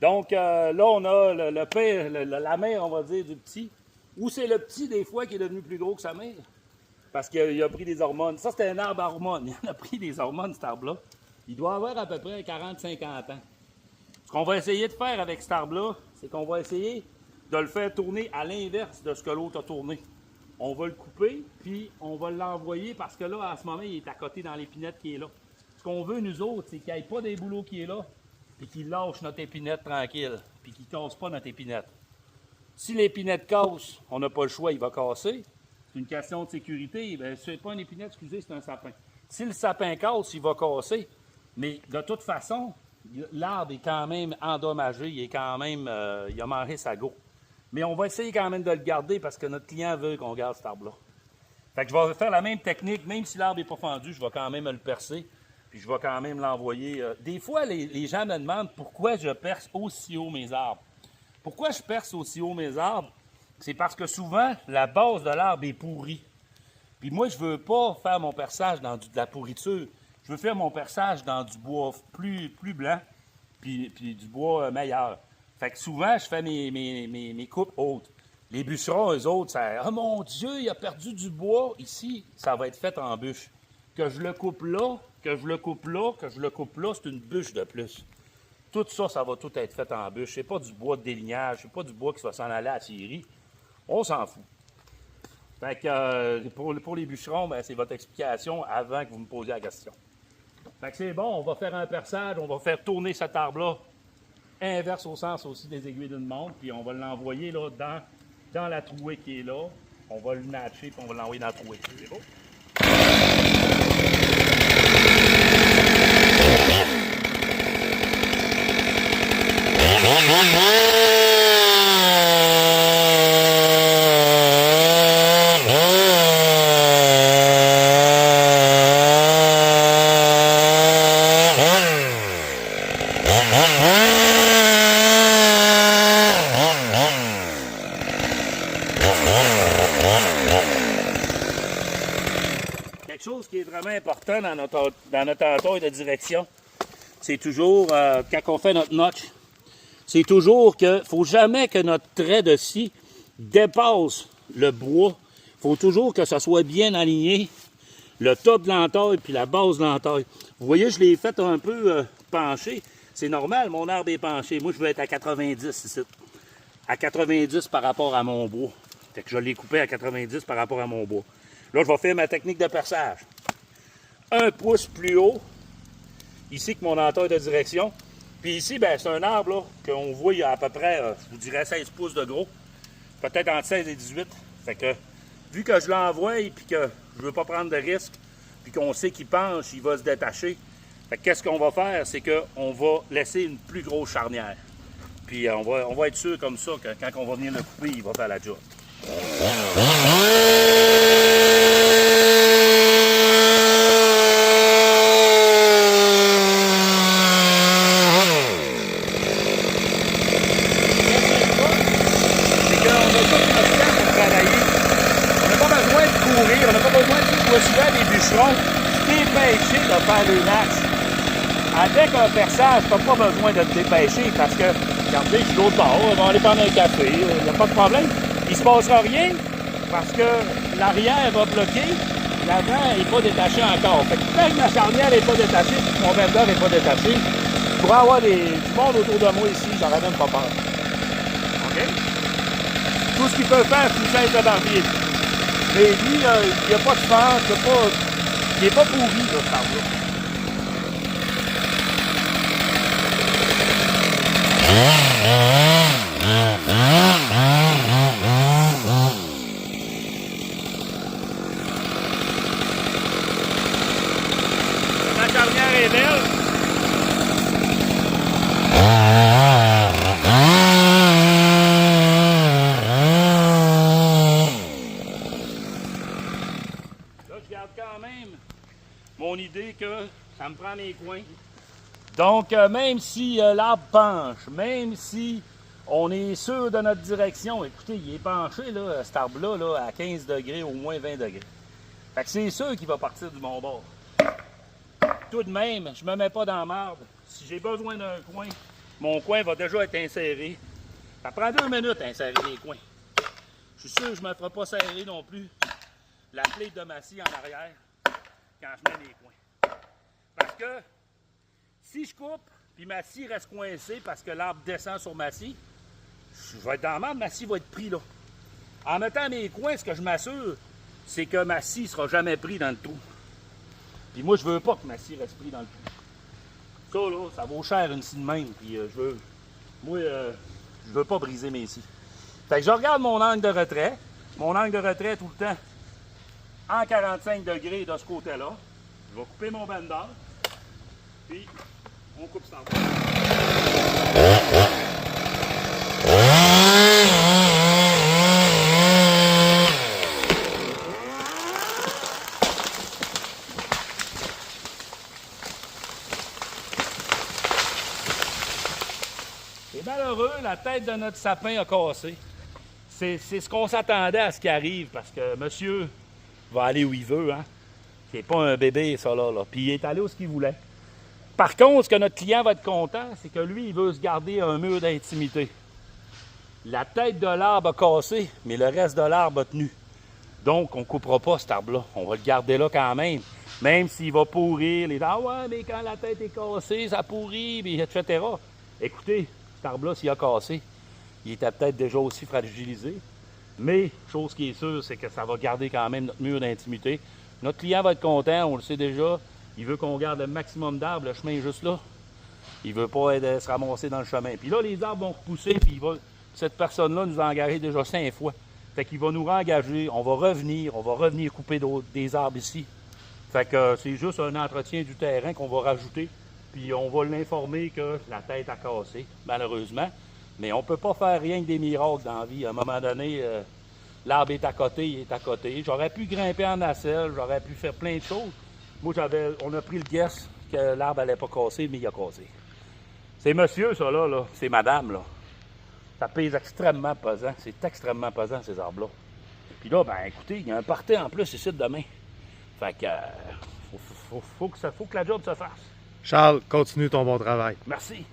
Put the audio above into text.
Donc là, on a le père, la mère, on va dire, du petit. Ou c'est le petit, des fois, qui est devenu plus gros que sa mère. Parce qu'il a pris des hormones. Ça, c'était un arbre à hormones. Il a pris des hormones, cet arbre-là. Il doit avoir à peu près 40-50 ans. Ce qu'on va essayer de faire avec cet arbre-là, c'est qu'on va essayer de le faire tourner à l'inverse de ce que l'autre a tourné. On va le couper, puis on va l'envoyer parce que là, à ce moment, il est à côté dans l'épinette qui est là. Ce qu'on veut, nous autres, c'est qu'il n'y ait pas des boulots qui est là, puis qu'il lâche notre épinette tranquille, puis qu'il ne casse pas notre épinette. Si l'épinette casse, on n'a pas le choix, il va casser. C'est une question de sécurité. Bien, ce n'est pas une épinette, excusez, c'est un sapin. Si le sapin casse, il va casser. Mais de toute façon, l'arbre est quand même endommagé, il est quand même, il a mangé sa go. Mais on va essayer quand même de le garder parce que notre client veut qu'on garde cet arbre-là. Fait que je vais faire la même technique, même si l'arbre n'est pas fendu, je vais quand même le percer, puis je vais quand même l'envoyer. Des fois, les gens me demandent pourquoi je perce aussi haut mes arbres. Pourquoi je perce aussi haut mes arbres? C'est parce que souvent, la base de l'arbre est pourrie. Puis moi, je ne veux pas faire mon perçage dans de la pourriture. Je veux faire mon perçage dans du bois plus blanc, puis du bois meilleur. Fait que souvent, je fais mes coupes hautes. Les bûcherons, eux autres, ça, « Oh mon Dieu, il a perdu du bois! » Ici, ça va être fait en bûche. Que je le coupe là, que je le coupe là, que je le coupe là, c'est une bûche de plus. Tout ça, ça va tout être fait en bûche. C'est pas du bois de délignage, c'est pas du bois qui va s'en aller à la scierie. On s'en fout. Fait que pour les bûcherons, ben, c'est votre explication avant que vous me posiez la question. Fait que c'est bon, on va faire un perçage, on va faire tourner cet arbre-là inverse au sens aussi des aiguilles d'une montre, puis on va l'envoyer là dans la trouée qui est là. On va le natcher, puis on va l'envoyer dans la trouée. C'est beau? Quelque chose qui est vraiment important dans notre entaille de direction, c'est toujours, quand on fait notre notch, c'est toujours qu'il ne faut jamais que notre trait de scie dépasse le bois. Il faut toujours que ça soit bien aligné, le top de l'entaille puis la base de l'entaille. Vous voyez, je l'ai fait un peu penché. C'est normal, mon arbre est penché. Moi, je veux être à 90 ici. À 90 par rapport à mon bois. Fait que je l'ai coupé à 90 par rapport à mon bois. Là, je vais faire ma technique de perçage. 1 pouce plus haut, ici que mon entaille de direction. Puis ici, ben, c'est un arbre qu'on voit, il y a à peu près, je vous dirais 16 pouces de gros. Peut-être entre 16 et 18. Fait que, vu que je l'envoie et que je ne veux pas prendre de risque, puis qu'on sait qu'il penche, il va se détacher. Fait que qu'est-ce qu'on va faire? C'est qu'on va laisser une plus grosse charnière. Puis on va être sûr comme ça que quand on va venir le couper, il va faire la job. On n'a pas besoin de voir souvent des bûcherons se dépêcher de faire le max. Avec un perçage, tu n'as pas besoin de te dépêcher parce que, regardez, je suis de l'autre bord, on va aller prendre un café, il n'y a pas de problème. Il ne se passera rien parce que l'arrière va bloquer, l'avant n'est pas détaché encore. Fait que tant que ma charnière n'est pas détachée, mon vendeur n'est pas détaché, je pourrais avoir du monde autour de moi ici, j'aurais même pas peur. OK? Tout ce qu'il peut faire, c'est une chaise de barbier. Mais lui, il n'y a pas de fente, il n'est pas pourri, là, cet arbre-là. La charnière est belle. Mon idée que ça me prend mes coins. Donc, même si l'arbre penche, même si on est sûr de notre direction, écoutez, il est penché, là, cet arbre-là, là, à 15 degrés, au moins 20 degrés. Fait que c'est sûr qu'il va partir du bon bord. Tout de même, je me mets pas dans la marde. Si j'ai besoin d'un coin, mon coin va déjà être inséré. Ça prend 2 minutes à insérer les coins. Je suis sûr que je ne me ferai pas serrer non plus la plaque de massy en arrière quand je mets les coins. Parce que si je coupe, puis ma scie reste coincée parce que l'arbre descend sur ma scie, je vais être dans la merde, ma scie va être prise là. En mettant mes coins, ce que je m'assure, c'est que ma scie ne sera jamais prise dans le trou. Puis moi, je veux pas que ma scie reste prise dans le trou. Ça, là, ça vaut cher une scie de même. Puis je veux pas briser mes scies. Fait que je regarde mon angle de retrait. Mon angle de retrait tout le temps en 45 degrés de ce côté-là. Je vais couper mon bender. Puis, on coupe ça. C'est malheureux, la tête de notre sapin a cassé. C'est ce qu'on s'attendait à ce qui arrive parce que monsieur va aller où il veut. Hein? C'est pas un bébé, ça là. Puis il est allé où ce qu'il voulait. Par contre, ce que notre client va être content, c'est que lui, il veut se garder un mur d'intimité. La tête de l'arbre a cassé, mais le reste de l'arbre a tenu. Donc, on ne coupera pas cet arbre-là. On va le garder là quand même. Même s'il va pourrir, les gens, ah ouais, mais quand la tête est cassée, ça pourrit, etc. Écoutez, cet arbre-là, s'il a cassé, il était peut-être déjà aussi fragilisé. Mais, chose qui est sûre, c'est que ça va garder quand même notre mur d'intimité. Notre client va être content, on le sait déjà. Il veut qu'on garde le maximum d'arbres, le chemin est juste là. Il ne veut pas se ramasser dans le chemin. Puis là, les arbres vont repousser, puis cette personne-là nous a engagé déjà 5 fois. Fait qu'il va nous rengager, on va revenir couper des arbres ici. Fait que c'est juste un entretien du terrain qu'on va rajouter. Puis on va l'informer que la tête a cassé, malheureusement. Mais on ne peut pas faire rien que des miracles dans la vie. À un moment donné, l'arbre est à côté, il est à côté. J'aurais pu grimper en nacelle, j'aurais pu faire plein de choses. Moi, on a pris le guess que l'arbre n'allait pas casser, mais il a cassé. C'est monsieur, ça, là. C'est madame, là. Ça pèse extrêmement pesant. C'est extrêmement pesant, ces arbres-là. Puis là, ben écoutez, il y a un party en plus ici demain. Fait que faut que la job se fasse. Charles, continue ton bon travail. Merci.